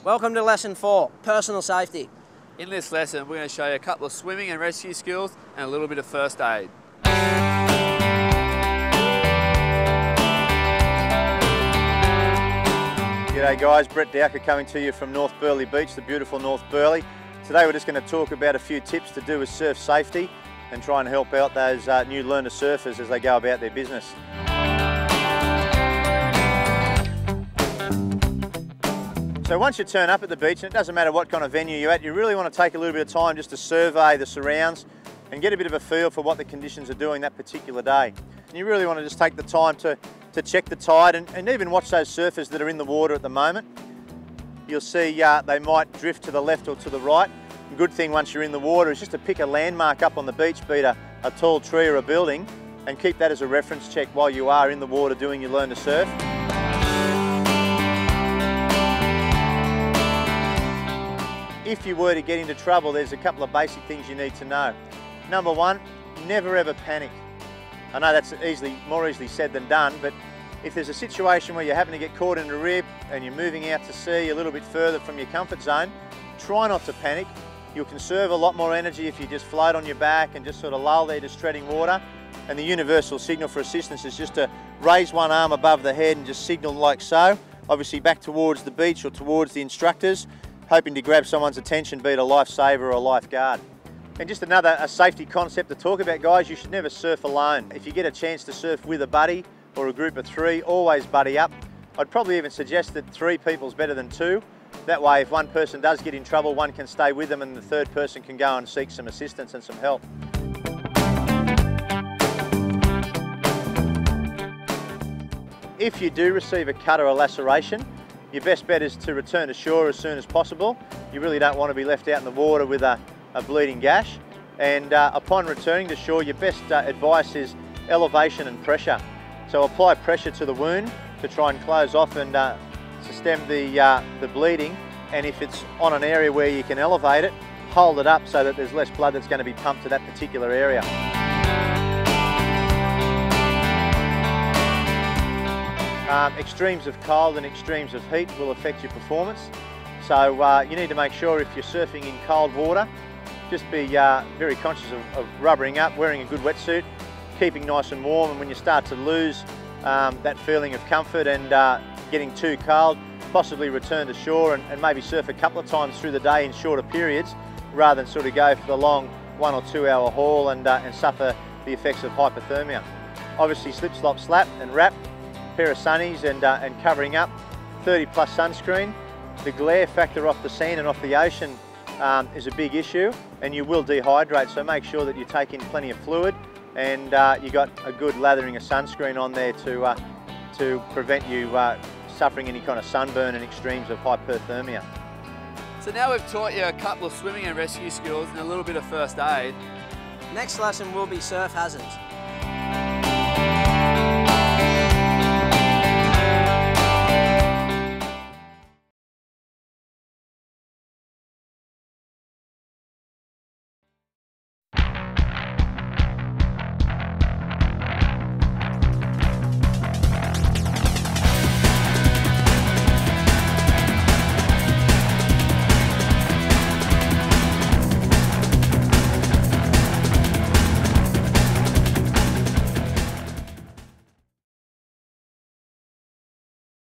Welcome to lesson 4, personal safety. In this lesson, we're going to show you a couple of swimming and rescue skills and a little bit of first aid. G'day guys, Brett Dowker coming to you from North Burleigh Beach, the beautiful North Burleigh. Today we're just going to talk about a few tips to do with surf safety and try and help out those new learner surfers as they go about their business. So once you turn up at the beach, and it doesn't matter what kind of venue you're at, you really want to take a little bit of time just to survey the surrounds and get a bit of a feel for what the conditions are doing that particular day. And you really want to just take the time to check the tide and even watch those surfers that are in the water at the moment. You'll see they might drift to the left or to the right. The good thing once you're in the water is just to pick a landmark up on the beach, be it a tall tree or a building, and keep that as a reference check while you are in the water doing your learn to surf. If you were to get into trouble, there's a couple of basic things you need to know. Number one, never ever panic. I know that's more easily said than done, but if there's a situation where you're having to get caught in a rib and you're moving out to sea a little bit further from your comfort zone, try not to panic. You'll conserve a lot more energy if you just float on your back and just sort of lull there, just treading water. And the universal signal for assistance is just to raise one arm above the head and just signal like so, obviously back towards the beach or towards the instructors, hoping to grab someone's attention, be it a lifesaver or a lifeguard. And just another safety concept to talk about, guys, you should never surf alone. If you get a chance to surf with a buddy or a group of 3, always buddy up. I'd probably even suggest that 3 people's better than 2. That way, if one person does get in trouble, one can stay with them and the third person can go and seek some assistance and some help. If you do receive a cut or a laceration, your best bet is to return to shore as soon as possible. You really don't want to be left out in the water with a bleeding gash. And upon returning to shore, your best advice is elevation and pressure. So apply pressure to the wound to try and close off and to stem the bleeding. And if it's on an area where you can elevate it, hold it up so that there's less blood that's going to be pumped to that particular area. Extremes of cold and extremes of heat will affect your performance. So you need to make sure if you're surfing in cold water, just be very conscious of rubbering up, wearing a good wetsuit, keeping nice and warm, and when you start to lose that feeling of comfort and getting too cold, possibly return to shore and maybe surf a couple of times through the day in shorter periods rather than sort of go for the long 1 or 2 hour haul and suffer the effects of hypothermia. Obviously slip, slop, slap and wrap, pair of sunnies and covering up, 30+ sunscreen. The glare factor off the sand and off the ocean is a big issue and you will dehydrate, so make sure that you take in plenty of fluid and you got a good lathering of sunscreen on there to prevent you suffering any kind of sunburn and extremes of hypothermia. So now we've taught you a couple of swimming and rescue skills and a little bit of first aid. Next lesson will be surf hazards.